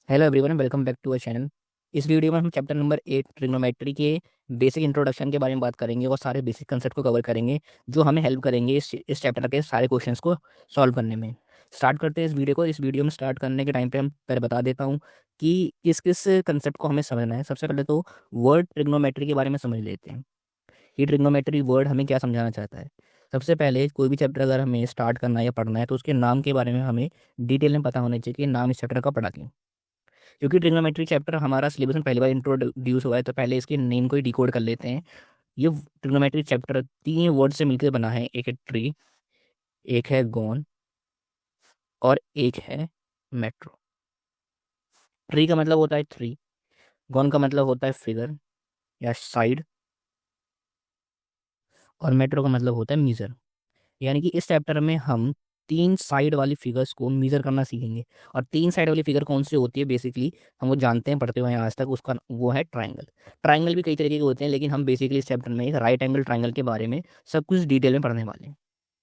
Hello everyone, welcome back to our channel. इस video में हम चैप्टर नंबर 8 ट्रिग्नोमेट्री के बेसिक इंट्रोडक्शन के बारे में बात करेंगे और सारे बेसिक कंसेप्ट को कवर करेंगे जो हमें हेल्प करेंगे इस चैप्टर के सारे क्वेश्चंस को सॉल्व करने में। स्टार्ट करते हैं इस वीडियो को। इस वीडियो में स्टार्ट करने के टाइम पे हम पहले बता देता हूँ कि किस किस कंसेप्ट को हमें समझना है। सबसे पहले तो वर्ड ट्रिग्नोमेट्री के बारे में समझ लेते हैं। ये ट्रिग्नोमेट्री वर्ड हमें क्या समझाना चाहता है। सबसे पहले कोई भी चैप्टर अगर हमें स्टार्ट करना है या पढ़ना है तो उसके नाम के बारे में हमें डिटेल में पता होना चाहिए कि नाम इस चैप्टर का पढ़ा क्यों। क्योंकि ट्रिग्नोमेट्री चैप्टर हमारा सिलेबस में पहली बार इंट्रोड्यूस हुआ है तो पहले इसके नेम को ही डिकोड कर लेते हैं। ये ट्रिग्नोमेट्री चैप्टर 3 वर्ड से मिलकर बना है। एक है ट्री, एक है गॉन और एक है मेट्रो। ट्री का मतलब होता है ट्री, गॉन का मतलब होता है फिगर या साइड, और मेट्रो का मतलब होता है मीजर। यानी कि इस चैप्टर में हम 3 साइड वाली फिगर्स को मीजर करना सीखेंगे। और 3 साइड वाली फिगर कौन सी होती है, बेसिकली हम वो जानते हैं, पढ़ते हुए हैं आज तक, उसका वो है ट्राइंगल। ट्राइंगल भी कई तरीके के होते हैं, लेकिन हम बेसिकली इस चैप्टर में एक राइट एंगल ट्राइंगल के बारे में सब कुछ डिटेल में पढ़ने वाले हैं।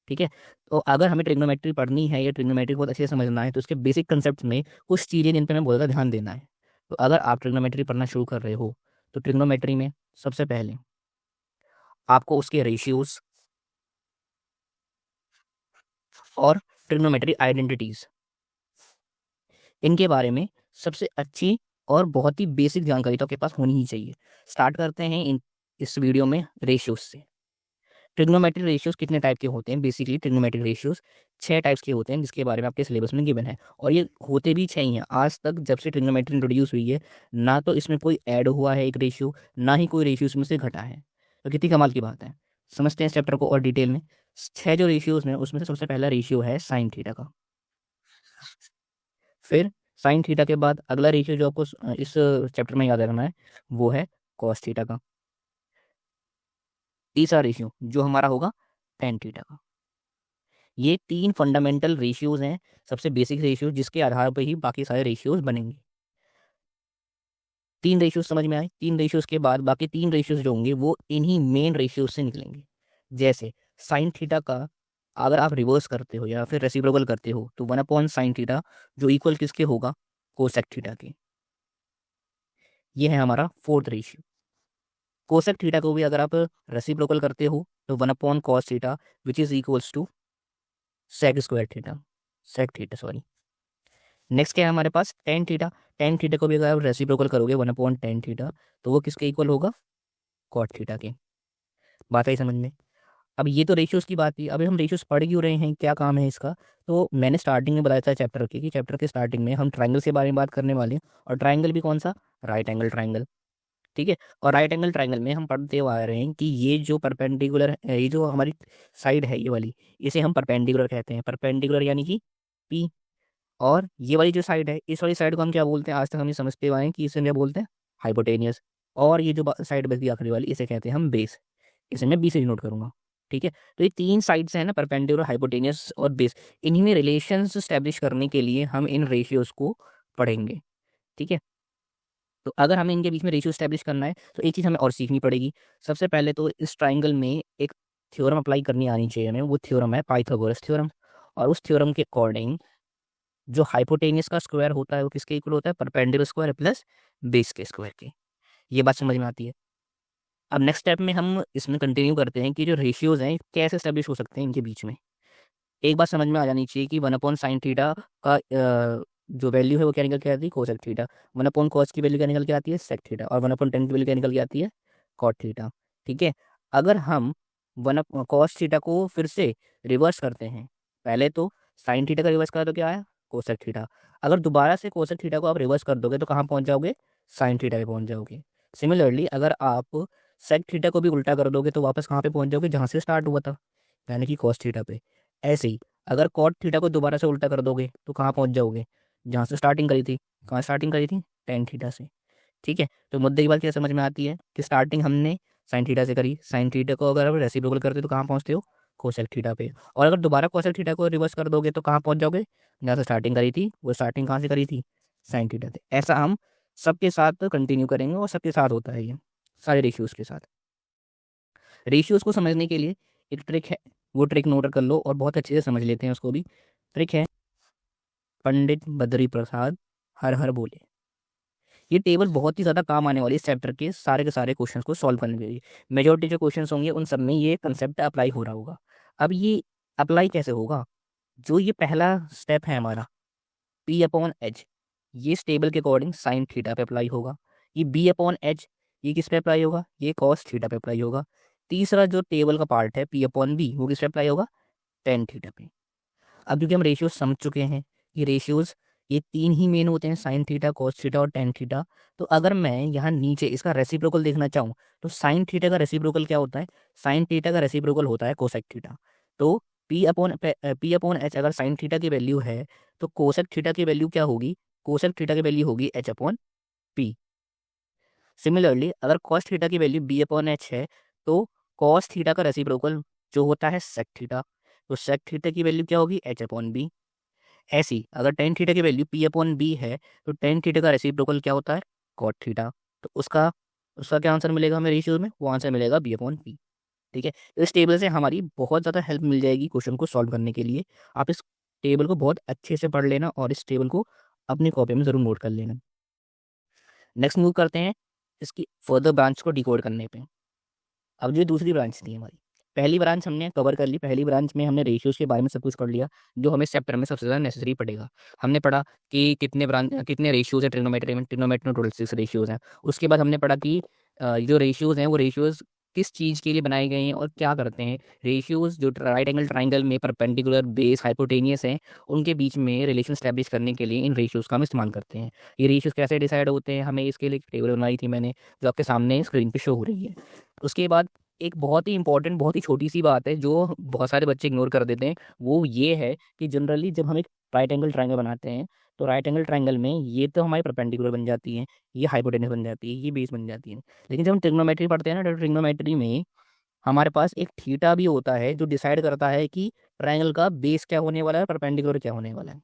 ठीक है। तो अगर हमें ट्रिग्नोमेट्री पढ़नी है या ट्रिग्नोमेट्री बहुत अच्छे से समझना है तो उसके बेसिक कंसेप्ट में कुछ चीज़ें जिन पर हमें बहुत ज़्यादा ध्यान देना है। तो अगर आप ट्रिग्नोमेट्री पढ़ना शुरू कर रहे हो तो ट्रिग्नोमेट्री में सबसे पहले आपको उसके रेशियोज और ट्रिग्नोमेट्री आइडेंटिटीज, इनके बारे में सबसे अच्छी और बहुत ही बेसिक जानकारी तो आपके पास होनी ही चाहिए। स्टार्ट करते हैं इस वीडियो में रेशियोज से। ट्रिग्नोमेट्रिक रेशियोज कितने टाइप के होते हैं? बेसिकली ट्रिग्नोमेट्रिक रेशियोज 6 टाइप्स के होते हैं, जिसके बारे में आपके सिलेबस में गिवन है। और ये होते भी 6 ही हैं। आज तक जब से ट्रिग्नोमेट्री इंट्रोड्यूस हुई है, ना तो इसमें कोई ऐड हुआ है एक रेशियो, ना ही कोई रेशियो इसमें से घटा है। तो कितनी कमाल की बात है। समझते हैं इस चैप्टर को और डिटेल में। 6 जो रेशियोज हैं उसमें से सबसे पहला रेशियो है साइन थीटा का। फिर साइन थीटा के बाद अगला रेशियो जो आपको इस चैप्टर में याद रखना है वो है कॉस थीटा का। तीसरा रेशियो जो हमारा होगा टेन थीटा का। ये 3 फंडामेंटल रेशियोज हैं, सबसे बेसिक रेशियो, जिसके आधार पर ही बाकी सारे रेशियोज बनेंगे। 3 रेशियोज समझ में आए। 3 रेशियोज के बाद बाकी 3 रेशियोज जो होंगे वो इन्हीं मेन रेशियोज से निकलेंगे। जैसे साइन थीटा का अगर आप रिवर्स करते हो या फिर रेसिप्रोकल करते हो तो 1/sin थीटा जो इक्वल किसके होगा, कोसेक थीटा के। ये है हमारा फोर्थ रेशियो। कोसेक थीटा को भी अगर आप रेसिप्रोकल करते हो तो 1/cos theta which is equals to sec square theta, sec theta sorry. Next क्या है हमारे पास, टेन थीटा। टेन थीटा को भी अगर आप रेसिप्रोकल करोगे 1/tan थीटा तो वो किसके इक्वल होगा, कॉट थीटा के। बात आई समझ में। अब ये तो रेशियोज की बात थी। अभी हम रेशियोज पढ़ क्यों रहे हैं, क्या काम है इसका। तो मैंने स्टार्टिंग में बताया था चैप्टर के कि चैप्टर के स्टार्टिंग में हम ट्राइंगल के बारे में बात करने वाले हैं। और ट्राइंगल भी कौन सा, राइट एंगल ट्राइंगल। ठीक है। और राइट एंगल ट्राइंगल में हम पढ़ते हुए आ रहे हैं कि ये जो परपेंडिकुलर, ये जो हमारी साइड है ये वाली, इसे हम परपेंडिकुलर कहते हैं। परपेंडिकुलर यानी कि पी। और ये वाली जो साइड है, इस वाली साइड को हम क्या बोलते हैं, आज तक हम ये समझते हुए आए हैं कि इसे क्या बोलते हैं, हाइपोटेनियस। और ये जो साइड बची आखिरी वाली, इसे कहते हैं हम बेस। इसे मैं बी से डिनोट करूंगा। ठीक है। तो ये 3 साइड्स हैं ना, परपेंडिकुलर, हाइपोटेनियस और बेस। इन्हीं में रिलेशंस स्टैब्लिश करने के लिए हम इन रेशियोज को पढ़ेंगे। ठीक है। तो अगर हमें इनके बीच में रेशियो स्टैब्लिश करना है तो एक चीज़ हमें और सीखनी पड़ेगी। सबसे पहले तो इस ट्राइंगल में एक थ्योरम अप्लाई करनी आनी चाहिए हमें। वो थ्योरम है पाइथागोरस थ्योरम। और उस थ्योरम के अकॉर्डिंग जो हाइपोटेनियस का स्क्वायर होता है वो किसके इक्वल होता है, परपेंडिकुलर स्क्वायर प्लस बेस के स्क्वायर के। ये बात समझ में आती है। अब नेक्स्ट स्टेप में हम इसमें कंटिन्यू करते हैं कि जो रेशियोज हैं कैसे स्टैब्लिश हो सकते हैं इनके बीच में। एक बात समझ में आ जानी चाहिए कि 1/sin थीटा का जो वैल्यू है वो क्या निकल के आती है, कोसेक थीटा। 1/cos की वैल्यू क्या निकल के आती है, सेक थीटा। और 1/tan की वैल्यू क्या निकल के आती है, कॉट थीटा। ठीक है। अगर हम 1/cos थीटा को फिर से रिवर्स करते हैं, पहले तो साइन थीटा का रिवर्स करा तो क्या आया, कोसेक थीटा। अगर दोबारा से कोसेक थीटा को आप रिवर्स कर दोगे तो कहाँ पहुंच जाओगे, साइन थीटा पे पहुंच जाओगे। सिमिलरली अगर आप सेक थीटा को भी उल्टा कर दोगे तो वापस कहाँ पे पहुंच जाओगे, जहाँ से स्टार्ट हुआ था, यानी कि कॉस थीटा पे। ऐसे ही अगर कॉट थीटा को दोबारा से उल्टा कर दोगे तो कहाँ पहुंच जाओगे, जहाँ से स्टार्टिंग करी थी। कहाँ स्टार्टिंग करी थी, टेन थीटा से। ठीक है। तो मुद्दे की बात क्या समझ में आती है कि स्टार्टिंग हमने साइन थीटा से करी। साइन थीटा को अगर आप रेसिप्रोकल करते हो तो कहाँ पहुँचते हो, कोसेक थीटा पे। और अगर दोबारा कोसेक थीटा को रिवर्स कर दोगे तो कहाँ पहुँच जाओगे, जहाँ से स्टार्टिंग करी थी। वो स्टार्टिंग कहाँ से करी थी, साइन थीटा से। ऐसा हम सबके साथ कंटिन्यू करेंगे और सबके साथ होता है ये, सारे रेशियोज के साथ। रेशियोज को समझने के लिए एक ट्रिक है, वो ट्रिक नोट कर लो और बहुत अच्छे से समझ लेते हैं उसको भी। ट्रिक है, पंडित बद्री प्रसाद हर हर बोले। ये टेबल बहुत ही ज़्यादा काम आने वाली है इस चैप्टर के सारे क्वेश्चंस को सॉल्व करने के लिए। मेजॉरिटी जो क्वेश्चंस होंगे उन सब में ये कंसेप्ट अप्लाई हो रहा होगा। अब ये अप्लाई कैसे होगा? जो ये पहला स्टेप है हमारा P अपॉन एच, ये इस टेबल के अकॉर्डिंग साइन थीटा पे अप्लाई होगा। ये B अपॉन एच, ये किस पे अप्लाई होगा? ये कॉस थीटा पे अप्लाई होगा। तीसरा जो टेबल का पार्ट है P अपॉन बी, वो किस पे अप्लाई होगा? टेन थीटा पे। अब क्योंकि हम रेशियोज समझ चुके हैं, ये रेशियोज ये तीन ही मेन होते हैं, साइन थीटा, कॉस थीटा और टेन थीटा। तो अगर मैं यहाँ नीचे इसका रेसिप्रोकल देखना चाहूँ तो साइन थीटा का रेसिप्रोकल क्या होता है? साइन थीटा का रेसिप्रोकल होता है कोसेक थीटा। तो पी अपॉन एच अगर साइन थीटा की वैल्यू है तो कोसेक थीटा की वैल्यू क्या होगी? कोसेक थीटा की वैल्यू होगी एच अपॉन पी। सिमिलरली अगर कॉस थीटा की वैल्यू बी अपॉन एच है तो कॉस थीटा का रेसिप्रोकल जो होता है सेक थीटा, तो सेक थीटा की वैल्यू क्या होगी? H upon B. ऐसी अगर टेन थीटा की वैल्यू पी अपॉन बी है तो टेन थीटा का रेसिप्रोकल क्या होता है? Cot theta. तो उसका उसका क्या आंसर मिलेगा हमें रेशियो में? वो आंसर मिलेगा बी अपॉन पी। ठीक है, तो इस टेबल से हमारी बहुत ज़्यादा हेल्प मिल जाएगी क्वेश्चन को सॉल्व करने के लिए। आप इस टेबल को बहुत अच्छे से पढ़ लेना और इस टेबल को अपनी कॉपी में ज़रूर नोट कर लेना। नेक्स्ट मूव करते हैं इसकी फर्दर ब्रांच को डिकोड करने पे। अब जो दूसरी ब्रांच थी हमारी, पहली ब्रांच हमने कवर कर ली। पहली ब्रांच में हमने रेशियोज़ के बारे में सब कुछ पढ़ लिया, जो हमें इस चैप्टर में सबसे ज़्यादा नेसेसरी पड़ेगा। हमने पढ़ा कि कितने रेशियोज़ हैं ट्रिग्नोमेट्री में। ट्रिग्नोमेट्री में टोटल 6 रेशियोज़ हैं। उसके बाद हमने पढ़ा कि जो रेशियोज़ हैं वो रेशियोज़ किस चीज़ के लिए बनाए गए हैं और क्या करते हैं। रेशियोज़ जो राइट एंगल ट्राइंगल में परपेंडिकुलर, बेस, हाइपोटेनियस हैं, उनके बीच में रिलेशन एस्टैब्लिश करने के लिए इन रेशियोज़ का हम इस्तेमाल करते हैं। ये रेशियोज़ कैसे डिसाइड होते हैं, हमें इसके लिए एक टेबल बनाई थी मैंने, जो आपके सामने स्क्रीन पे शो हो रही है। उसके बाद एक बहुत ही इंपॉर्टेंट, बहुत ही छोटी-सी बात है जो बहुत सारे बच्चे इग्नोर कर देते हैं, वो ये है कि जनरली जब हम एक राइट एंगल ट्रायंगल बनाते हैं, तो राइट एंगल ट्रायंगल में ये तो हमारी परपेंडिकुलर बन जाती है, ये हाइपोटेन्यूज बन जाती है, ये बेस बन जाती है। लेकिन जब हम ट्रिग्नोमेट्री पढ़ते हैं ना, तो ट्रिग्नोमेट्री में हमारे पास एक थीटा भी होता है जो डिसाइड करता है कि ट्रायंगल का बेस क्या होने वाला है, परपेंडिकुलर क्या होने वाला है।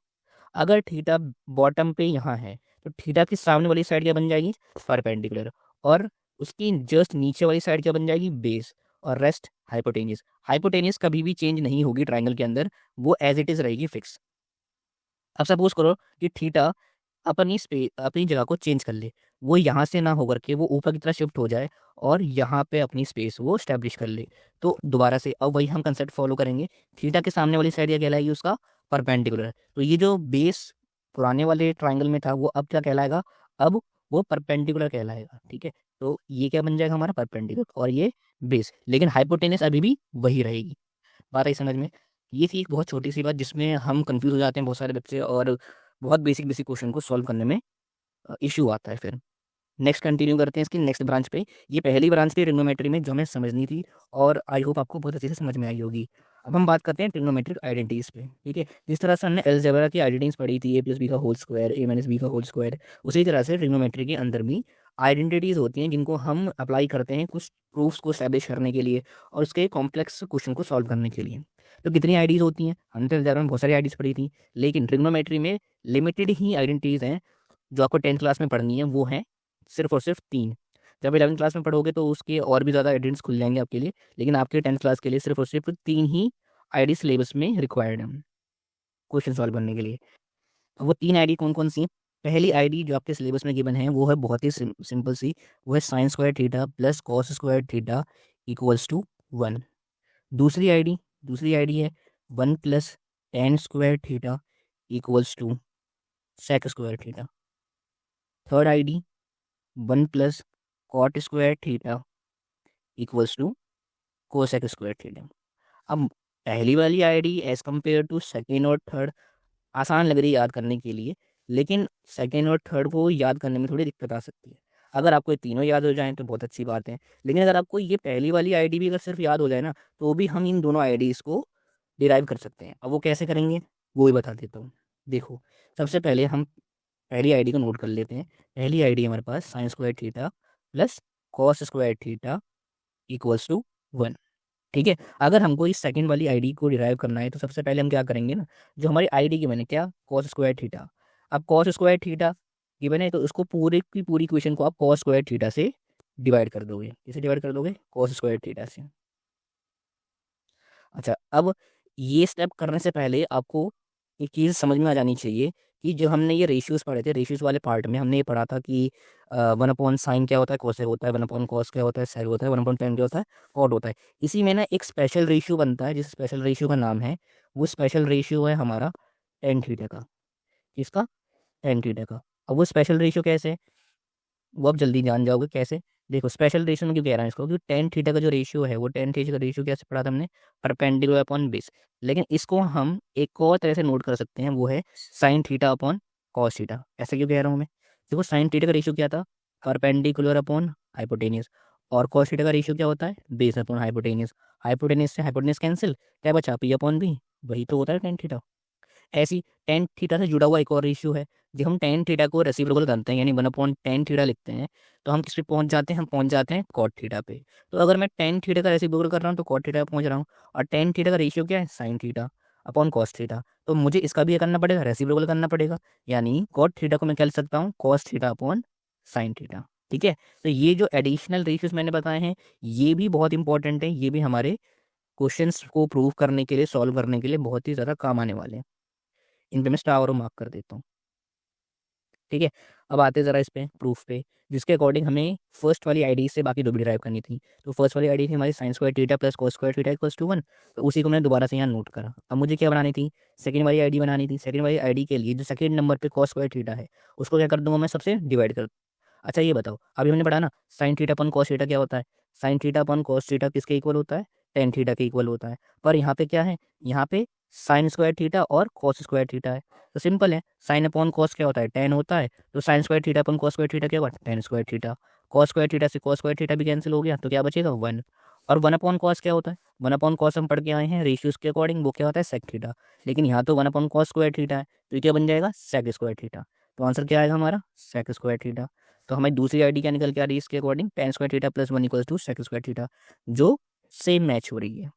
अगर थीटा बॉटम पे यहाँ है, तो थीटा की सामने वाली साइड क्या बन जाएगी? परपेंडिकुलर। और उसकी जस्ट नीचे वाली साइड क्या बन जाएगी? बेस। और रेस्ट हाइपोटेनियस। हाइपोटेनियस कभी भी चेंज नहीं होगी ट्रायंगल के अंदर, वो एज इट इज़ रहेगी फिक्स। अब सपोज करो कि थीटा अपनी जगह को चेंज कर ले, वो यहाँ से ना होकर के वो ऊपर की तरफ शिफ्ट हो जाए और यहाँ पे अपनी स्पेस वो स्टैब्लिश कर ले। तो दोबारा से अब वही हम कंसेप्ट फॉलो करेंगे। थीटा के सामने वाली साइड क्या कहलाएगी? उसका परपेंडिकुलर। तो ये जो बेस पुराने वाले ट्राइंगल में था वो अब क्या कहलाएगा? अब वो परपेंडिकुलर कहलाएगा। ठीक है, तो ये क्या बन जाएगा हमारा? परपेंडिकुलर। और ये बेस, लेकिन हाइपोटेनस अभी भी वही रहेगी। बात आई समझ में? ये थी एक बहुत छोटी-सी बात जिसमें हम कन्फ्यूज़ हो जाते हैं बहुत सारे बच्चे, और बहुत बेसिक बेसिक क्वेश्चन को सॉल्व करने में इश्यू आता है फिर। नेक्स्ट कंटिन्यू करते हैं इसकी नेक्स्ट ब्रांच पे। ये पहली ब्रांच थी ट्रिग्नोमेट्री में जो हमें समझनी थी, और आई होप आपको बहुत अच्छे से समझ में आई होगी। अब हम बात करते हैं ट्रिग्नोमेट्रिक आइडेंटिटीज़ पे। ठीक है, जिस तरह से हमने अलजेब्रा की आइडेंटिटीज़ पढ़ी थी, ए प्लस बी का होल स्क्वायर, ए माइनस बी का होल स्क्वायर, उसी तरह से ट्रिग्नोमेट्री के अंदर भी आइडेंटिटीज़ होती हैं जिनको हम अप्लाई करते हैं कुछ प्रूफ्स को एस्टैब्लिश करने के लिए और उसके कॉम्प्लेक्स क्वेश्चन को सॉल्व करने के लिए। तो कितनी आईडीज़ होती हैं? हमने तो अलजेब्रा में बहुत सारी आईडीज़ पढ़ी थी, लेकिन ट्रिग्नोमेट्री में लिमिटेड ही आइडेंटिटीज़ हैं जो आपको 10th क्लास में पढ़नी है। वो हैं सिर्फ़ और सिर्फ 3। जब 11th क्लास में पढ़ोगे तो उसके और भी ज़्यादा आइडेंटिटीज़ खुल जाएँगे आपके लिए, लेकिन आपके 10th क्लास के लिए सिर्फ़ और सिर्फ 3 ही आईडी सिलेबस में रिक्वायर्ड हैं क्वेश्चन सॉल्व करने के लिए। वो 3 आईडी कौन-कौन सी हैं? पहली आईडी जो आपके सिलेबस में गिवन है वो है बहुत ही सिंपल सी, वो है sine square theta plus cos square theta equals to 1। दूसरी आईडी है 1 plus tan square theta equals to sec square theta. Third ID 1 plus cot square theta equals to cosec square theta. अब पहली वाली ID as compare to second और third आसान लग रही है याद करने के लिए, लेकिन सेकंड और थर्ड को याद करने में थोड़ी दिक्कत आ सकती है। अगर आपको ये तीनों याद हो जाएँ तो बहुत अच्छी बात है, लेकिन अगर आपको ये पहली वाली आईडी भी अगर सिर्फ याद हो जाए ना, तो भी हम इन दोनों आईडीज़ को डिराइव कर सकते हैं। अब वो कैसे करेंगे, वो भी बता देता हूँ। देखो, सबसे पहले हम पहली आईडी को नोट कर लेते हैं। पहली आईडी हमारे पास sine square theta plus cos square theta equals to 1। ठीक है, अगर हमको इस सेकंड वाली आईडी को डिराइव करना है तो सबसे पहले हम क्या करेंगे ना, जो हमारी आईडी गिवन है क्या? Cos square theta. अब कॉस स्क्वायर थीटा गिवन है तो उसको पूरे की पूरी इक्वेशन को आप कॉस स्क्वायर थीटा से डिवाइड कर दोगे। किसे डिवाइड कर दोगे? कॉस स्क्वायर थीटा से। अच्छा, अब ये स्टेप करने से पहले आपको एक चीज़ समझ में आ जानी चाहिए कि जब हमने ये रेशियोज़ पढ़े थे, रेशियोज़ वाले पार्ट में हमने ये पढ़ा था कि 1/sin क्या होता है, कोसेक होता है, 1/cos क्या होता है, सेक होता है, 1/tan क्या होता है, कॉट होता है। इसी में ना एक स्पेशल रेशियो बनता है, जिस स्पेशल रेशियो का नाम है, वो स्पेशल रेशियो है हमारा tan थीटा का। किसका? tan थीटा का। अब वो स्पेशल रेशियो कैसे है? वो आप जल्दी जान जाओगे कैसे। देखो स्पेशल रेशियो में क्यों कह रहा हूँ इसको, क्योंकि tan थीटा का जो रेशियो है, वो tan थीटा का रेशियो कैसे पढ़ा था हमने, परपेंडिकुलर अपॉन बेस। लेकिन इसको हम एक और तरह से नोट कर सकते हैं, वो है sign theta upon cos theta. ऐसा क्यों कह रहा हूँ मैं? देखो साइन थीटा का रेशियो क्या था, परपेंडिकुलर अपॉन हाइपोटेनियस, और कॉस थीटा का रेशियो क्या होता है, बेस अपॉन हाइपोटेनियस। हाइपोटेनियस से हाइपोटेनियस कैंसिल, क्या बचा, पी अपॉन बी, वही तो होता है tan थीटा। ऐसी tan थीटा से जुड़ा हुआ एक और रेशियो है। जब हम tan थीटा को रेसिप्रोकल करते हैं, यानी 1/tan थीटा लिखते हैं, तो हम किस पे पहुंच जाते हैं, हम पहुंच जाते हैं cot थीटा पे। तो अगर मैं tan थीटा का रेसिप्रोकल कर रहा हूँ तो cot थीटा पे पहुंच रहा हूँ, और tan थीटा का रेशियो क्या है, sin theta upon cos theta. तो मुझे इसका भी ये करना पड़ेगा, रेसिप्रोकल करना पड़ेगा, यानी cot थीटा को मैं क्या लिख सकता हूँ, cos theta upon sin theta. ठीक है, तो ये जो एडिशनल रेशियोज मैंने बताए हैं, ये भी बहुत इंपॉर्टेंट है, ये भी हमारे क्वेश्चंस को प्रूव करने के लिए, सॉल्व करने के लिए बहुत ही ज़्यादा काम आने वाले हैं। इन पे मैं स्टार और मार्क कर देता हूँ। ठीक है, अब आते ज़रा इस पे प्रूफ पे, जिसके अकॉर्डिंग हमें फर्स्ट वाली आईडी से बाकी दो भी डिराइव करनी थी। तो फर्स्ट वाली आईडी थी हमारी sine square theta plus cos square theta equals to 1। तो उसी को मैंने दोबारा से यहाँ नोट करा। अब मुझे क्या बनानी थी, सेकंड वाली आईडी बनानी थी। सेकंड वाली आईडी के लिए जो सेकंड नंबर पे कॉस स्क्वायर थीटा है, उसको क्या कर दूंगा मैं, सबसे डिवाइड कर। अच्छा ये बताओ, अभी हमने पढ़ा ना साइन थीटा अपन कॉस थीटा क्या होता है, साइन थीटा अपन कॉस थीटा किसके इक्वल होता है, टेन थीटा के इक्वल होता है। पर यहाँ पे क्या है, यहाँ पे साइन स्क्वायर थीटा और कॉस स्क्वायर थीटा है। तो सिंपल है, साइन अपॉन कॉस क्या होता है, टेन होता है। तो साइन स्क्वायर थीटा अपन कॉस स्क्वायर थीटा क्या होगा, ten square theta. Cos square theta से कॉस स्क्वायर थीटा भी कैंसिल हो गया, तो क्या बचेगा, वन। और वन अपॉन कॉस क्या होता है, वन अपॉन कॉस हम पढ़ के आए हैं रेशियोज के अकॉर्डिंग, वो क्या होता है, सेक थीटा। लेकिन यहाँ तो one upon cos square theta है, तो ये क्या बन जाएगा, सेक स्क्वायर थीटा। तो आंसर क्या आएगा हमारा, सेक स्क्वायर थीटा। तो हमारी दूसरी आईडी क्या निकल के आ रही है इसके according, tan square theta plus 1 equals to sec square theta, जो सेम मैच हो रही है।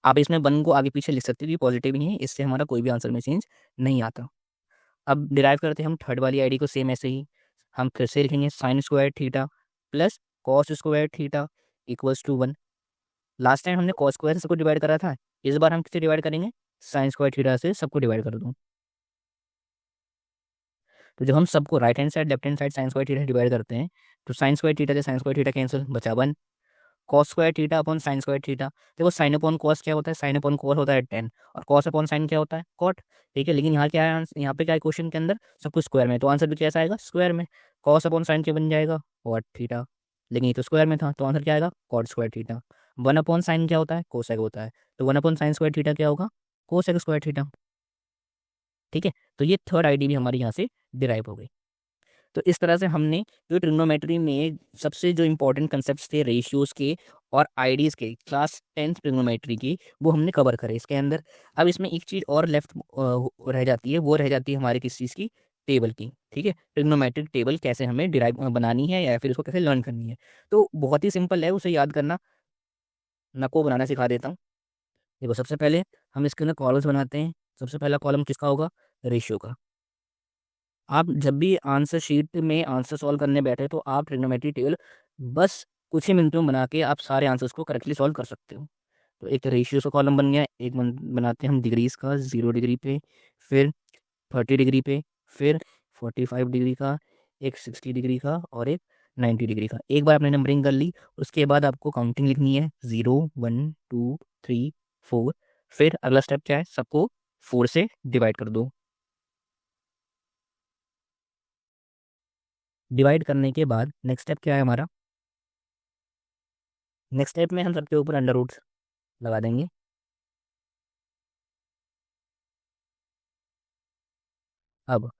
आप इसमें 1 को आगे पीछे लिख सकते हो, ये पॉजिटिव ही है, इससे हमारा कोई भी आंसर में चेंज नहीं आता। अब डिराइव करते हैं हम थर्ड वाली आईडी को, सेम ऐसे ही हम फिर से लिखेंगे sine square theta plus cos square theta equals to 1। Last time हमने कॉस स्क्वायर से सबको डिवाइड करा था, इस बार हम किससे डिवाइड करेंगे, साइन स्क्वायर थीटा से सबको डिवाइड कर दूँ। तो जब हम सबको right hand side left hand side sign square theta divide करते हैं, तो साइन स्क्वायर थीटा से साइन स्क्वायर थीटा कैंसिल, बचा 1। Cos square theta upon sine square theta, देखो साइन अपॉन कॉस क्या होता है, साइन अपॉन कॉस होता है 10, और कॉस अपॉन साइन क्या होता है, कॉट। ठीक है, लेकिन यहाँ क्या है, यहाँ पे क्या है क्वेश्चन के अंदर, सब कुछ स्क्वायर में, तो आंसर भी कैसा आएगा, स्क्वायर में। कॉस अपॉन साइन क्या बन जाएगा, कॉट थीटा, लेकिन ये तो स्क्वायर में था, तो आंसर क्या आएगा, cot square theta. One upon sine क्या होता है, कोसेक होता है, तो one upon sine square theta क्या होगा, कोसेक स्क्वायर थीटा। ठीक है, तो ये थर्ड आईडी भी हमारी यहाँ से डिराइव हो गई। तो इस तरह से हमने जो ट्रिग्नोमेट्री में सबसे जो इंपॉर्टेंट कंसेप्ट्स थे रेशियोज़ के और आईडीज़ के, क्लास 10th ट्रिग्नोमेट्री की, वो हमने कवर करे इसके अंदर। अब इसमें एक चीज़ और लेफ्ट रह जाती है, वो रह जाती है हमारे किस चीज़ की, टेबल की। ठीक है, ट्रिग्नोमेट्रिक टेबल कैसे हमें डिराइव बनानी है, या फिर उसको कैसे लर्न करनी है। तो बहुत ही सिंपल है, उसे याद करना। मैं आपको बनाना सिखा देता हूँ। देखो सबसे पहले हम इसके अंदर कॉलम्स बनाते हैं। सबसे पहला कॉलम किसका होगा, रेशियो का। आप जब भी आंसर शीट में आंसर सॉल्व करने बैठे, तो आप ट्रिग्नोमेट्री टेबल बस कुछ ही मिनटों में बना के आप सारे आंसर्स को करेक्टली सॉल्व कर सकते हो। तो एक रेशियोज़ का कॉलम बन गया, एक बनाते हैं हम डिग्रीज़ का, 0 डिग्री पे, फिर 30 डिग्री पे, फिर 45 डिग्री का, एक 60 डिग्री का, और एक 90 डिग्री का। एक बार आपने नंबरिंग कर ली, उसके बाद आपको काउंटिंग लिखनी है, 0 1 2 3 4। फिर अगला स्टेप क्या है, सबको 4 से डिवाइड कर दो। डिवाइड करने के बाद नेक्स्ट स्टेप क्या है हमारा, नेक्स्ट स्टेप में हम सबके ऊपर अंडर रूट्स लगा देंगे। अब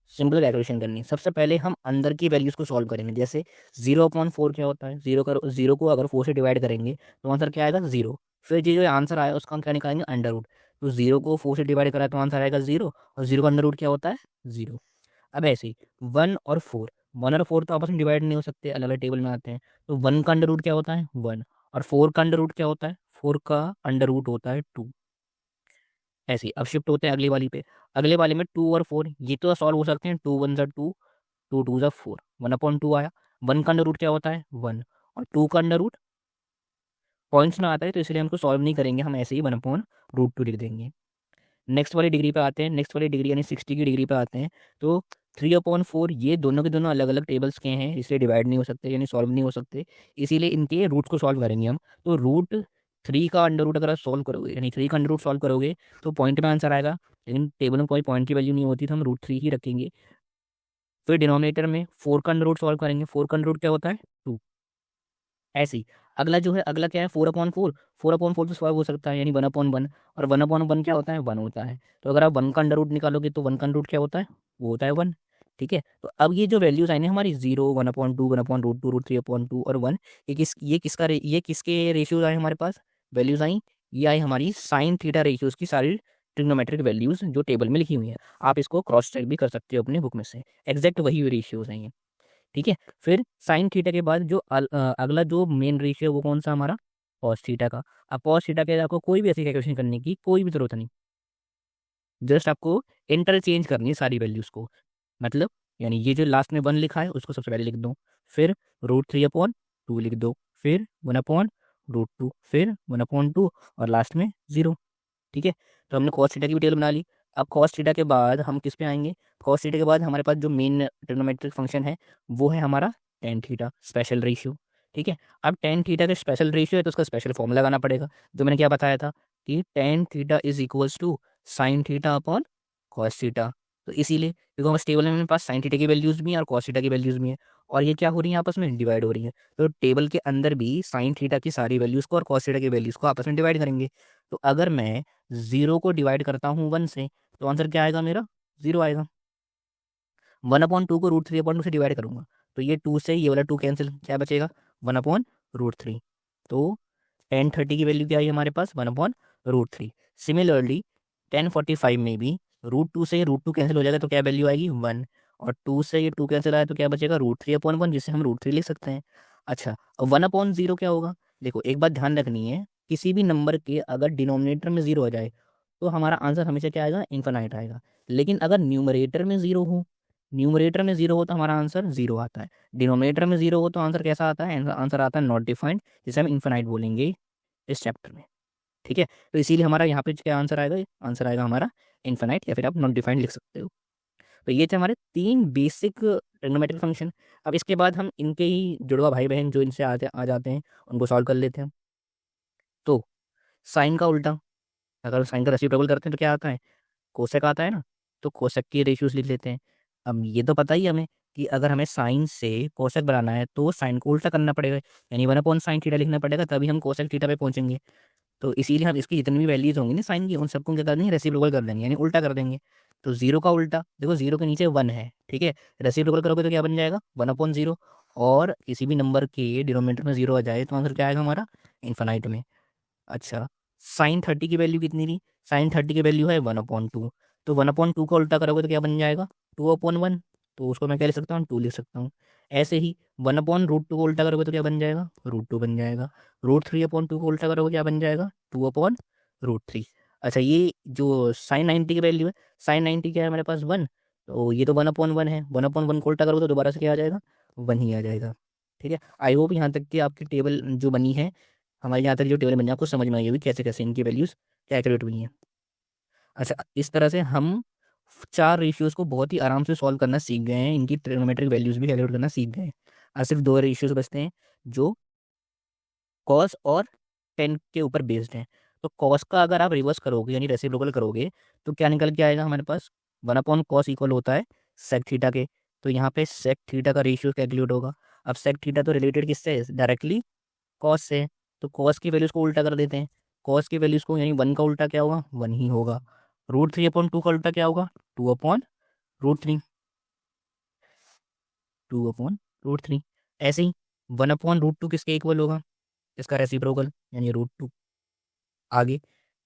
सिंपल कैलकुलेशन करनी है। सबसे पहले हम अंदर की वैल्यूज़ को सॉल्व करेंगे। जैसे 0/4 क्या होता है, 0 को अगर 4 से डिवाइड करेंगे तो आंसर क्या आएगा, 0। फिर ये जो आंसर आया उसका हम क्या निकालेंगे, अंडर रूट। तो 0 को 4 से डिवाइड करा तो आंसर आएगा 0, और 0 का अंडर रूट क्या होता है, 0। अब ऐसे ही 1 और 4 तो आपस में डिवाइड नहीं हो सकते, अलग अलग टेबल में आते हैं। तो 1 का अंडर रूट क्या होता है, 1, और 4 का अंडर रूट क्या होता है, 4 का अंडर रूट होता है 2। ऐसे ही अब शिफ्ट होते हैं अगली वाली पे। अगले वाले में 2 और 4 ये तो सॉल्व हो सकते हैं, 2 1 ज़ा 2, 2 2 ज़ा 4, 1/2 आया। 1 का अंडर रूट क्या होता है, 1, और 2 का अंडर रूट पॉइंट्स में आता है, तो इसलिए हमको सॉल्व नहीं करेंगे, हम ऐसे ही 1/√2 लिख देंगे। नेक्स्ट वाली डिग्री पे आते हैं, नेक्स्ट वाली डिग्री यानी 60 की डिग्री पे आते हैं। तो 3/4 ये दोनों के दोनों अलग अलग टेबल्स के हैं, इसलिए डिवाइड नहीं हो सकते यानी सॉल्व नहीं हो सकते, इसीलिए इनके रूट्स को सॉल्व करेंगे हम। तो रूट 3 का अंडर रूट अगर आप सॉल्व करोगे यानी 3 का अंडर रूट सॉल्व करोगे तो पॉइंट में आंसर आएगा, लेकिन टेबल में कोई पॉइंट की वैल्यू नहीं होती तो हम रूट 3 ही रखेंगे। फिर डिनोमिनेटर में 4 का अंडर रूट सॉल्व करेंगे, 4 का अंडर रूट क्या होता है 2। ऐसे ही अगला जो है, अगला क्या है 4/4, 4/4 तो सॉल्व हो सकता है यानी 1/1, और 1/1 क्या होता है 1 होता है। तो अगर आप 1 का अंडर रूट निकालोगे तो 1 का अंडर रूट क्या होता है, वो होता है 1। ठीक है, तो अब ये जो वैल्यूज आई ना हमारी 0, 1/2, 1/√2, √3/2 और 1, ये किसके रेशियोज आए हमारे पास, वैल्यूज आई, ये आई हमारी साइन थीटा रेशियोज की सारी ट्रिग्नोमेट्रिक वैल्यूज जो टेबल में लिखी हुई है। आप इसको क्रॉस चेक भी कर सकते हो अपने बुक में से, एग्जैक्ट वही रेशियोज हैं ये। ठीक है, फिर साइन थीटा के बाद जो अगला जो मेन रेशियो है वो कौन सा हमारा, कॉस थीटा का। अब कॉस थीटा के आपको कोई भी ऐसी कैलकुलेशन करने की कोई भी जरूरत नहीं, जस्ट आपको इंटरचेंज करनी है सारी वैल्यूज को। मतलब यानी ये जो लास्ट में 1 लिखा है उसको सबसे पहले लिख दो, फिर √3/2 लिख दो, फिर 1/√2, फिर 1/2 और लास्ट में 0। ठीक है, तो हमने कॉस थीटा की भी टेबल बना ली। अब कॉस थीटा के बाद हम किस पे आएंगे, कॉस थीटा के बाद हमारे पास जो मेन ट्रिग्नोमेट्रिक फंक्शन है वो है हमारा टेन थीटा स्पेशल रेशियो। ठीक है, अब टेन थीटा का स्पेशल रेशियो है तो उसका स्पेशल फॉर्मूला लगाना पड़ेगा, जो मैंने क्या बताया था कि tan theta is equals to sine theta upon cos theta. तो इसीलिए क्योंकि हमारे टेबल में मेरे पास साइन थीटा की वैल्यूज भी हैं और कॉस थीटा की वैल्यूज भी हैं, और ये क्या हो रही है आपस में डिवाइड हो रही है। तो टेबल के अंदर भी साइन थीटा की सारी वैल्यूज को और कॉस थीटा की वैल्यूज को आपस में डिवाइड करेंगे। तो अगर मैं 0 को डिवाइड करता हूँ 1 से तो आंसर क्या आएगा मेरा, 0 आएगा। 1/2 को √3/2 से डिवाइड करूंगा तो ये 2 से ये वाला 2 कैंसिल, क्या बचेगा 1/√3। तो 1030 की वैल्यू क्या आई हमारे पास 1/√3। सिमिलरली 1045 में भी √2 से √2 कैंसिल हो जाएगा तो क्या वैल्यू आएगी 1, और 2 से ये 2 कैंसिल आया तो क्या बचेगा √3/1, जिसे हम √3 लिख सकते हैं। अच्छा, अब 1/0 क्या होगा, देखो एक बात ध्यान रखनी है, किसी भी नंबर के अगर डिनोमिनेटर में 0 आ जाए तो हमारा आंसर हमेशा क्या आएगा, इन्फिनाइट आएगा। लेकिन अगर न्यूमरेटर में 0 हो, न्यूमरेटर में 0 हो तो हमारा आंसर 0 आता है, डिनोमिनेटर में 0 हो तो आंसर कैसा आता है, आंसर आता है नॉट डिफाइंड, जिसे हम इन्फिनाइट बोलेंगे इस चैप्टर में। ठीक है, तो इसीलिए हमारा यहाँ पे क्या आंसर आएगा, आंसर आएगा हमारा इन्फिनाइट, या फिर आप नॉट डिफाइंड लिख सकते हो। तो ये थे हमारे 3 बेसिक ट्रिग्नोमेट्रिक फंक्शन। अब इसके बाद हम इनके ही जुड़वा भाई बहन जो इनसे आ जाते हैं उनको सॉल्व कर लेते हैं। तो साइन का उल्टा, अगर साइन का रेसिप्रोकल करते हैं तो क्या आता है, कोसेक आता है ना, तो कोसेक की रेशियोज लिख लेते हैं। अब ये तो पता ही हमें कि अगर हमें साइन से कोसेक बनाना है तो साइन को उल्टा करना पड़ेगा, यानी 1/sin थीटा लिखना पड़ेगा, तभी हम कोसेक थीटा पे पहुंचेंगे। तो इसीलिए हम इसकी जितनी भी वैल्यूज होंगी ना साइन की, उन सबको क्या कर देंगे, रेसिप्रोकल कर देंगे यानी उल्टा कर देंगे। तो 0 का उल्टा, देखो 0 के नीचे 1 है, ठीक है, रेसिप्रोकल करोगे तो क्या बन जाएगा 1/0, और किसी भी नंबर के डिनोमिनेटर में 0 आ जाए तो आंसर क्या आएगा हमारा, इन्फिनाइट में। अच्छा, sin 30 की वैल्यू कितनी थी, sin 30 की वैल्यू है 1/2, तो 1/2 का उल्टा करोगे तो क्या बन जाएगा 2/1, तो उसको मैं क्या लिख सकता हूँ 2 लिख सकता हूँ। ऐसे ही 1/√2 को उल्टा करोगे तो क्या बन जाएगा √2 बन जाएगा। √3/2 को उल्टा करोगे क्या बन जाएगा 2/√3। अच्छा, ये जो sin 90 की वैल्यू है, sin 90 क्या है हमारे पास 1, तो ये तो 1/1 है, 1/1 को उल्टा करोगे तो दोबारा से क्या आ जाएगा 1 ही आ जाएगा। ठीक है, आई होप यहाँ तक कि आपकी टेबल जो बनी है, हमारे यहाँ तक जो टेबल बनी है आपको समझ में आई होगी कैसे कैसे इनकी वैल्यूज़ कैलकुलेट हुई हैं। अच्छा, इस तरह से हम 4 रेशियोज़ को बहुत ही आराम से सॉल्व करना सीख गए हैं, इनकी ट्रिग्नोमेट्रिक वैल्यूज़ भी कैलकुलेट करना सीख गए हैं। अब सिर्फ 2 रेशियोज़ बचते हैं जो कॉस और टेन के ऊपर बेस्ड हैं। तो कॉस का अगर आप रिवर्स करोगे यानी रेसिप्रोकल करोगे तो क्या निकल के आएगा हमारे पास, 1/cos इक्वल होता है सेक थीटा के। तो यहाँ पे सेक थीटा का रेशियो कैलकुलेट होगा। अब सेक थीटा तो रिलेटेड किससे है, डायरेक्टली कॉस से, तो कॉस की वैल्यूज़ को उल्टा कर देते हैं। कॉस की वैल्यूज़ को यानी 1 का उल्टा क्या होगा 1 ही होगा। √3/2 का उल्टा क्या होगा 2/√3, 2/√3। ऐसे ही 1/√2 किसके इक्वल होगा, इसका रेसिप्रोकल यानी √2। आगे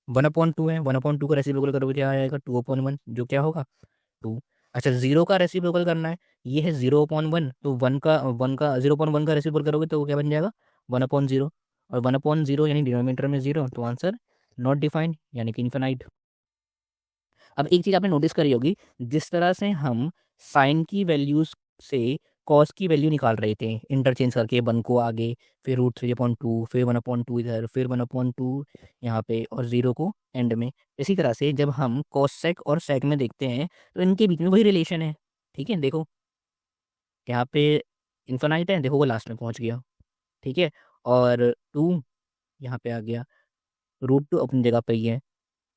1/2 है, 1/2 का रेसिप्रोकल करोगे क्या आएगा 2/1, जो क्या होगा 2। अच्छा, 0 का रेसिप्रोकल करना है, ये है 0/1, तो 1 का 0/1 का रेसिप्रोकल करोगे तो वो क्या बन जाएगा 1/0, और 1/0 यानी डिनोमिनेटर में 0, तो आंसर नॉट डिफाइंड यानी कि इन्फिनाइट। अब एक चीज़ आपने नोटिस करी होगी, जिस तरह से हम साइन की वैल्यूज़ से कॉस की वैल्यू निकाल रहे थे इंटरचेंज करके, 1 को आगे, फिर √3/2, फिर 1/2 इधर, फिर 1/2 यहाँ पे, और 0 को एंड में। इसी तरह से जब हम कॉस सेक और सेक में देखते हैं तो इनके बीच में वही रिलेशन है। ठीक है, देखो यहाँ पे इन्फिनाइट है, देखो वो लास्ट में पहुँच गया। ठीक है, और 2 यहाँ पे आ गया, √2 अपनी जगह पे ही है,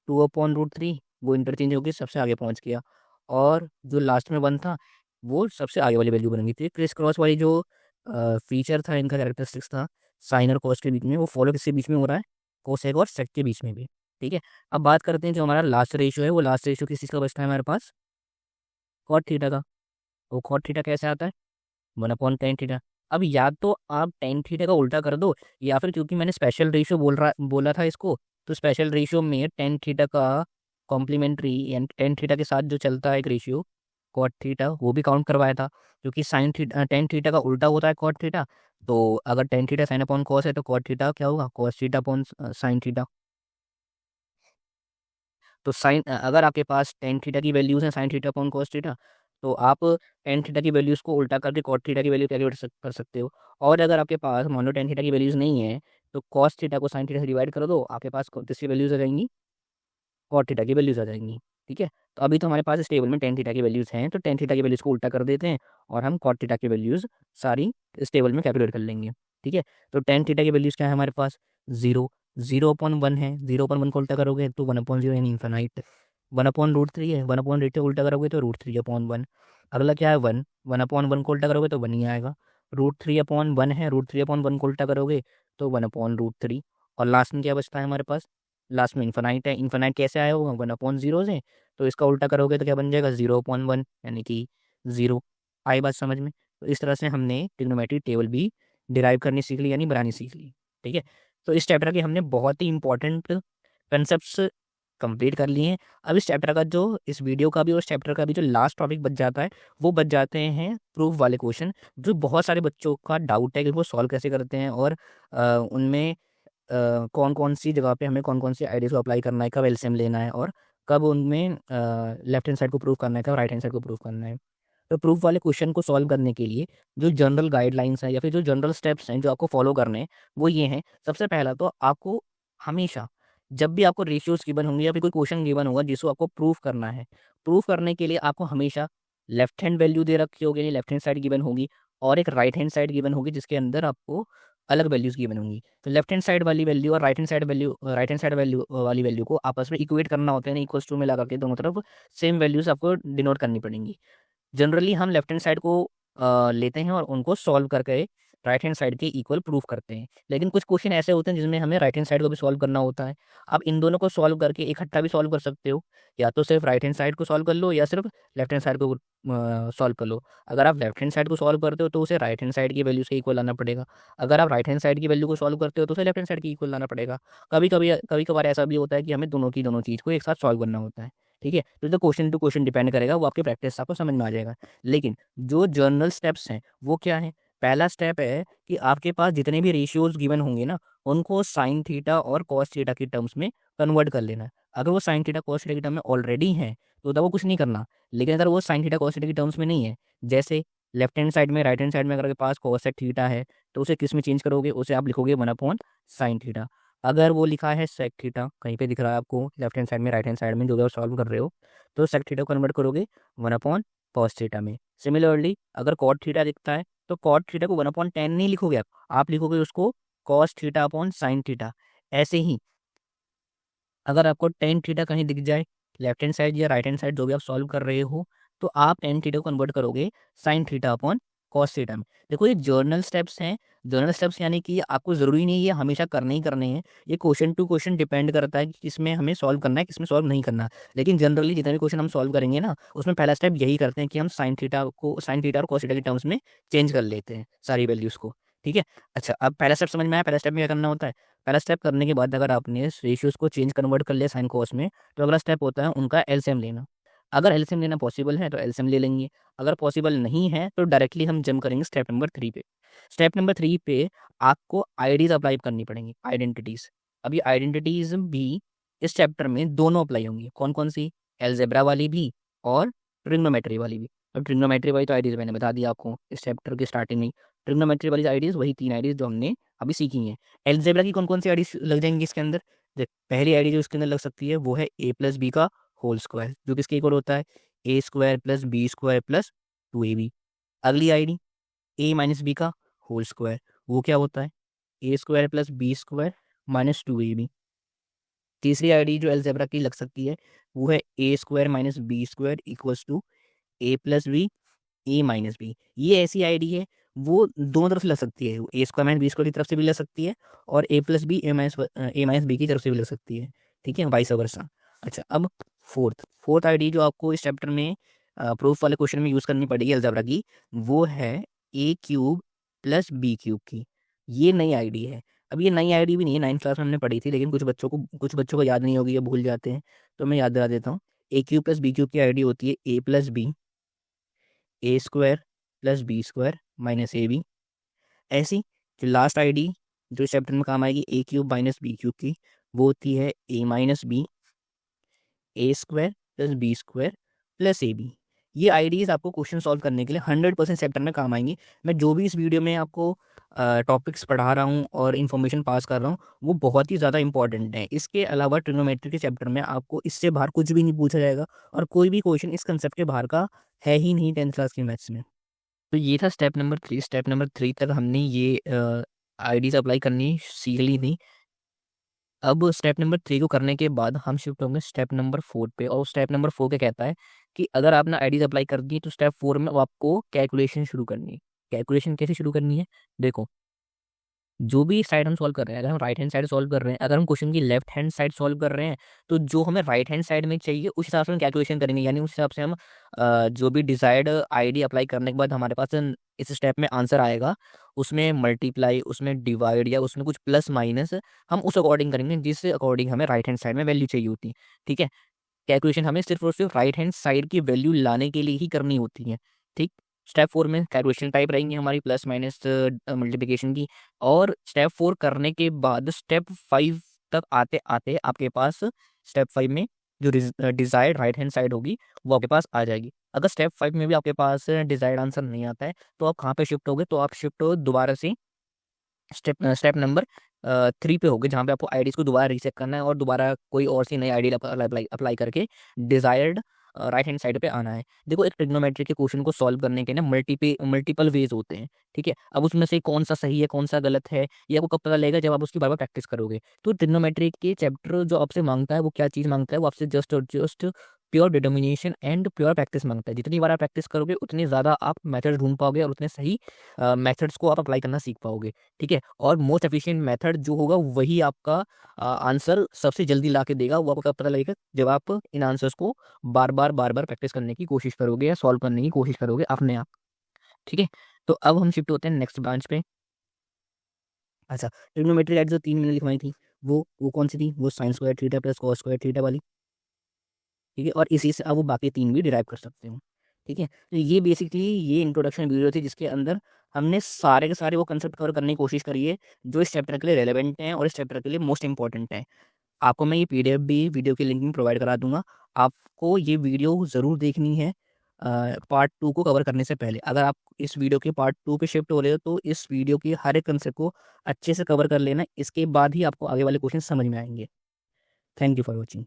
2/√3 वो इंटरचेंज होके सबसे आगे पहुँच गया, और जो लास्ट में 1 था वो सबसे आगे वाली वैल्यू बन गई थी। क्रिस क्रॉस वाली जो फीचर था, इनका कैरेक्टरिस्टिक्स था साइन और कॉस के बीच में, वो फॉलो किसके बीच में हो रहा है, कोसेक और सेक के बीच में भी। ठीक है, अब बात करते हैं जो हमारा लास्ट रेशियो है, वो लास्ट रेशियो किस चीज़ का बचता है हमारे पास, कॉट थीटा का। वो कॉट थीटा कैसे आता है, 1/tan थीटा। अब या तो आप tan थीटा का उल्टा कर दो, या फिर क्योंकि मैंने स्पेशल रेशियो बोला था इसको, तो स्पेशल रेशियो में tan थीटा का कॉम्प्लीमेंट्री यानी tan थीटा के साथ जो चलता है एक रेशियो कॉट थीटा, वो भी काउंट करवाया था, क्योंकि tan थीटा का उल्टा होता है कॉट थीटा। तो अगर tan theta sine upon cos है तो कॉट थीटा क्या होगा, cos theta upon sine theta. तो अगर आपके पास tan थीटा की वैल्यूज़ हैं sign theta upon cos theta, तो आप tan थीटा की वैल्यूज़ को उल्टा करके कॉट थीटा की वैल्यू कैलकुलेट कर सकते हो। और अगर आपके पास मान लो tan थीटा की वैल्यूज़ नहीं है, तो कॉस थीटा को साइन थीटा से डिवाइड कर दो, आपके पास किसकी वैल्यूज़ आ जाएंगी, कॉट थीटा की वैल्यूज़ आ जाएंगी। ठीक है, तो अभी तो हमारे पास इस टेबल में tan थीटा की वैल्यूज़ हैं, तो tan थीटा की वैल्यूज़ को उल्टा कर देते हैं और हम कॉट थीटा की वैल्यूज़ सारी इस टेबल में कैलकुलेट कर लेंगे। ठीक है, तो tan थीटा की वैल्यूज़ क्या है हमारे पास, 0, 0/1 है, 0/1 को उल्टा करोगे तो 1/0 यानी इन्फिनाइट। 1/√3 है, 1/√3 उल्टा करोगे तो √3/1। अगला क्या है 1, 1/1 को उल्टा करोगे तो 1 ही आएगा। √3/1 है, √3/1 को उल्टा करोगे तो 1/√3। और लास्ट में क्या बचता है हमारे पास, लास्ट में इन्फिनाइट है। इन्फिनाइट कैसे आया होगा, 1/0 से, तो इसका उल्टा करोगे तो क्या बन जाएगा, 0/1 यानी कि 0। आई बात समझ में। तो इस तरह से हमने ट्रिग्नोमेट्री टेबल भी डिराइव करनी सीख ली, यानी बनानी सीख ली। ठीक है, तो इस चैप्टर के हमने बहुत ही इंपॉर्टेंट कंसेप्ट्स कंप्लीट कर लिए हैं। अब इस चैप्टर का जो इस वीडियो का भी और इस चैप्टर का भी जो लास्ट टॉपिक बच जाता है, वो बच जाते हैं प्रूफ वाले क्वेश्चन, जो बहुत सारे बच्चों का डाउट है कि वो सॉल्व कैसे करते हैं, और उनमें कौन-कौन सी जगह पे हमें कौन-कौन सी आइडियाज़ को अप्लाई करना है, कब एलसीएम लेना है, और कब उनमें लेफ्ट हैंड साइड को प्रूव करना है, कब राइट हैंड साइड को प्रूव करना है। तो प्रूफ वाले क्वेश्चन को सॉल्व करने के लिए जो जनरल गाइडलाइंस हैं या फिर जो जनरल स्टेप्स हैं जो आपको फॉलो करने हैं, वो ये हैं। सबसे पहला तो आपको हमेशा जब भी आपको रेशियोज़ गिवन होंगे या फिर कोई क्वेश्चन गिवन होगा जिसको आपको प्रूफ करना है, प्रूफ करने के लिए आपको हमेशा लेफ्ट हैंड वैल्यू दे रखी होगी, यानी लेफ्ट हैंड साइड गिवन होगी, और एक राइट हैंड साइड गिवन होगी जिसके अंदर आपको अलग वैल्यूज़ गिवन होंगी। तो लेफ्ट हैंड साइड वाली वैल्यू और राइट हैंड साइड वैल्यू वाली वैल्यू को आपस में इक्वेट करना होता है, यानी इक्वल्स टू में लगा के दोनों तरफ सेम वैल्यूज़ आपको डिनोट करनी पड़ेंगी। जनरली हम लेफ्ट हैंड साइड को लेते हैं और उनको सॉल्व करके राइट हैंड साइड के इक्वल प्रूफ करते हैं। लेकिन कुछ क्वेश्चन ऐसे होते हैं जिसमें हमें राइट हैंड साइड को भी सॉल्व करना होता है। आप इन दोनों को सॉल्व करके इकट्ठा भी सॉल्व कर सकते हो, या तो सिर्फ राइट हैंड साइड को सॉल्व कर लो या सिर्फ लेफ्ट हैंड साइड को सॉल्व कर लो। अगर आप लेफ्ट हैंड साइड को सॉल्व करते हो तो उसे राइट हैंड साइड की वैल्यू से इक्वल लाना पड़ेगा। अगर आप राइट हैंड साइड की वैल्यू को सॉल्व करते हो तो उसे लेफ्ट हैंड साइड की इक्वल लाना पड़ेगा। कभी कभार ऐसा भी होता है कि हमें दोनों की दोनों चीज़ को एक साथ सॉल्व करना होता है। ठीक है, तो क्वेश्चन टू क्वेश्चन डिपेंड करेगा, वो आपकी प्रैक्टिस से आपको समझ में आ जाएगा। लेकिन जो जर्नल स्टेप्स हैं वो क्या है, पहला स्टेप है कि आपके पास जितने भी रेशियोज गिवन होंगे ना, उनको साइन थीटा और कॉस थीटा की टर्म्स में कन्वर्ट कर लेना है। अगर वो साइन थीटा कॉस थीटा की टर्म में ऑलरेडी है तो तब वो कुछ नहीं करना। लेकिन अगर वो साइन थीटा कॉस थीटा की टर्म्स में नहीं है, जैसे लेफ्ट हैंड साइड में राइट हैंड साइड में अगर आपके पास कॉस थीटा है, तो उसे किस में चेंज करोगे, उसे आप लिखोगे 1/sin थीटा। अगर वो लिखा है सेक थीटा, कहीं पे दिख रहा है आपको लेफ्ट हैंड साइड में राइट हैंड साइड में जो भी आप सॉल्व कर रहे हो, तो सेक थीटा को कन्वर्ट करोगे 1/cos थीटा में। सिमिलरली अगर कॉट थीटा दिखता है तो कॉट थीटा को 1/tan नहीं लिखोगे आप लिखोगे उसको cos theta upon sine theta. ऐसे ही अगर आपको टेन थीटा कहीं दिख जाए लेफ्ट हैंड साइड या राइट हैंड साइड जो भी आप सॉल्व कर रहे हो, तो आप टेन थीटा को कन्वर्ट करोगे sign theta upon cos theta में। देखो ये जर्नल स्टेप्स हैं, जर्नल स्टेप्स यानी कि आपको ज़रूरी नहीं है ये हमेशा करने ही करने हैं। ये क्वेश्चन टू क्वेश्चन डिपेंड करता है कि किसमें हमें सॉल्व करना है, किसमें सॉल्व नहीं करना। लेकिन जनरली जितने भी क्वेश्चन हम सॉल्व करेंगे ना, उसमें पहला स्टेप यही करते हैं कि हम साइन थीटा और कॉस थीटा के टर्म्स में चेंज कर लेते हैं सारी वैल्यूज़ को। ठीक है, अच्छा अब पहला स्टेप समझ में आया, पहला स्टेप में क्या करना होता है। पहला स्टेप करने के बाद अगर आपने रेशियोज़ को चेंज कन्वर्ट कर लिया साइन कॉस में, तो अगला स्टेप होता है उनका एलसीएम लेना। अगर एलसीएम लेना पॉसिबल है तो एलसीएम ले लेंगे, अगर पॉसिबल नहीं है तो डायरेक्टली हम जंप करेंगे स्टेप नंबर 3 पे। स्टेप नंबर 3 पे आपको आईडीज़ अप्लाई करनी पड़ेंगी, आइडेंटिटीज़। अब ये आइडेंटिटीज़ भी इस चैप्टर में दोनों अप्लाई होंगी। कौन-कौन सी? अलजेब्रा वाली भी और ट्रिग्नोमेट्री वाली भी। अब ट्रिग्नोमेट्री वाली तो आइडियाज़ मैंने बता दिया आपको इस चैप्टर के स्टार्टिंग में ही। ट्रिग्नोमेट्री वाली आइडियाज़ वही 3 आइडियाज़ जो हमने अभी सीखी हैं। अलजेब्रा की कौन-कौन सी आइडियाज़ लग जाएँगी इसके अंदर? देख, पहली आइडिया जो इसके अंदर लग सकती है वो है a प्लस b का होल स्क्वायर, जो किसके इक्वल होता है a square plus b square plus 2ab। अगली आइडी a माइनस b का होल स्क्वायर, वो क्या होता है a square plus b square minus 2ab। तीसरी आइडी जो अलजेब्रा की लग सकती है वो है a square minus b square equals to a plus b A minus B. ये ऐसी आईडी है वो दोनों तरफ से लग सकती है, ए स्क्वायर माइनस बी स्क्वायर की तरफ से भी लग सकती है और ए प्लस बी ए माइनस बी की तरफ से भी लग सकती है, ठीक है, वाइस वर्सा। अच्छा, अब फोर्थ आईडी जो आपको इस चैप्टर में प्रूफ वाले क्वेश्चन में यूज़ करनी पड़ेगी अलजेब्रा की, वो है ए क्यूब प्लस बी क्यूब की। ये नई आईडी है। अब ये नई आईडी भी नहीं है, 9th क्लास में हमने पढ़ी थी, लेकिन कुछ बच्चों को याद नहीं होगी या भूल जाते हैं, तो मैं याद दिला देता हूँ। A cube plus B cube की आईडी होती है A plus B A square plus B square minus A B. ऐसी जो लास्ट आईडी जो इस चैप्टर में काम आएगी A cube minus B cube की, वो होती है A minus B A square plus B square plus A B. ये आईडीज़ आपको क्वेश्चन सॉल्व करने के लिए 100% चैप्टर में काम आएंगी। मैं जो भी इस वीडियो में आपको टॉपिक्स पढ़ा रहा हूँ और इन्फॉर्मेशन पास कर रहा हूँ, वो बहुत ही ज़्यादा इंपॉर्टेंट है। इसके अलावा ट्रिग्नोमेट्री के चैप्टर में आपको इससे बाहर कुछ भी नहीं पूछा जाएगा और कोई भी क्वेश्चन इस कंसेप्ट के बाहर का है ही नहीं 10th क्लास की मैथ्स में। तो ये था स्टेप नंबर 3। स्टेप नंबर 3 तक हमने ये आईडीज़ अप्लाई करनी सीख ली थी। अब स्टेप नंबर 3 को करने के बाद हम शिफ्ट होंगे स्टेप नंबर 4 पे, और स्टेप नंबर 4 क्या कहता है कि अगर आपने आईडीज़ अप्लाई कर दी तो स्टेप 4 में अब आपको कैलकुलेशन शुरू करनी है। कैलकुलेशन कैसे शुरू करनी है? देखो, जो भी साइड हम सॉल्व कर रहे हैं, अगर हम राइट हैंड साइड सॉल्व कर रहे हैं, अगर हम क्वेश्चन की लेफ्ट हैंड साइड सॉल्व कर रहे हैं, तो जो हमें राइट हैंड साइड में चाहिए उस हिसाब से हम कैलकुलेशन करेंगे। यानी उस हिसाब से हम जो भी डिजायर्ड आईडी अप्लाई करने के बाद हमारे पास इस स्टेप में आंसर आएगा, उसमें मल्टीप्लाई, उसमें डिवाइड या उसमें कुछ प्लस माइनस हम उस अकॉर्डिंग करेंगे जिस अकॉर्डिंग हमें राइट हैंड साइड में वैल्यू चाहिए होती है। ठीक है, कैलकुलेशन हमें सिर्फ और सिर्फ राइट हैंड साइड की वैल्यू लाने के लिए ही करनी होती है। ठीक, स्टेप 4 में कैलकुलेशन टाइप रहेंगी हमारी प्लस माइनस मल्टीप्लिकेशन की। और स्टेप 4 करने के बाद स्टेप 5 तक आते-आते आपके पास स्टेप 5 में जो डिज़ायर्ड राइट हैंड साइड होगी वो आपके पास आ जाएगी। अगर स्टेप 5 में भी आपके पास डिज़ायर्ड आंसर नहीं आता है तो आप कहाँ पे शिफ्ट होगे? तो आप शिफ्ट हो दोबारा से स्टेप नंबर 3 पे होगे, जहाँ पे आपको आईडीज़ को दोबारा रीसेट करना है और दोबारा कोई और सी नई आईडी अप्लाई करके डिज़ायर्ड राइट हैंड साइड पे आना है। देखो, एक ट्रिग्नोमेट्री के क्वेश्चन को सॉल्व करने के ना मल्टीपल वेज़ होते हैं, ठीक है? अब उसमें से कौन-सा सही है, कौन-सा गलत है, ये आपको कब पता लगेगा? जब आप उसकी बार-बार प्रैक्टिस करोगे। तो ट्रिग्नोमेट्री के चैप्टर जो आपसे माँगता है, वो क्या चीज़ माँगता है? वो आपसे जस्ट और just pure determination and pure practice माँगता है। जितनी बार आप प्रैक्टिस करोगे, उतनी ज़्यादा आप मेथड ढूँढ पाओगे और उतने सही मेथड्स को आप अप्लाई करना सीख पाओगे। ठीक है? और मोस्ट एफिशिएंट मेथड जो होगा वही आपका आंसर सबसे जल्दी ला के देगा। वो आपको कब पता लगेगा? जब आप इन आंसर्स को बार-बार प्रैक्टिस करने की कोशिश करोगे या सॉल्व करने की कोशिश करोगे अपने आप। ठीक है? तो अब हम शिफ्ट होते हैं नेक्स्ट ब्रांच पे। अच्छा, ट्रिग्नोमेट्री राइट जो 3 मैंने लिखवाई थी, वो कौन-सी थी? वो sign square theta plus cos square theta वाली। ठीक है? और इसी से अब वो बाकी 3 भी डिराइव कर सकते हो। ठीक है? तो ये बेसिकली ये इंट्रोडक्शन वीडियो थी जिसके अंदर हमने सारे के सारे वो कांसेप्ट कवर करने की कोशिश करी है जो इस चैप्टर के लिए रेलेवेंट हैं और इस चैप्टर के लिए मोस्ट इम्पोर्टेंट हैं। आपको मैं ये पीडीएफ भी वीडियो की लिंक में प्रोवाइड करा दूँगा। आपको ये वीडियो ज़रूर देखनी है पार्ट 2 को कवर करने से पहले। अगर आप इस वीडियो के पार्ट 2 पे शिफ्ट हो रहे हो तो इस वीडियो की हर एक कांसेप्ट को अच्छे से कवर कर लेना। इसके बाद ही आपको आगे वाले क्वेश्चन समझ में आएँगे। Thank you for watching.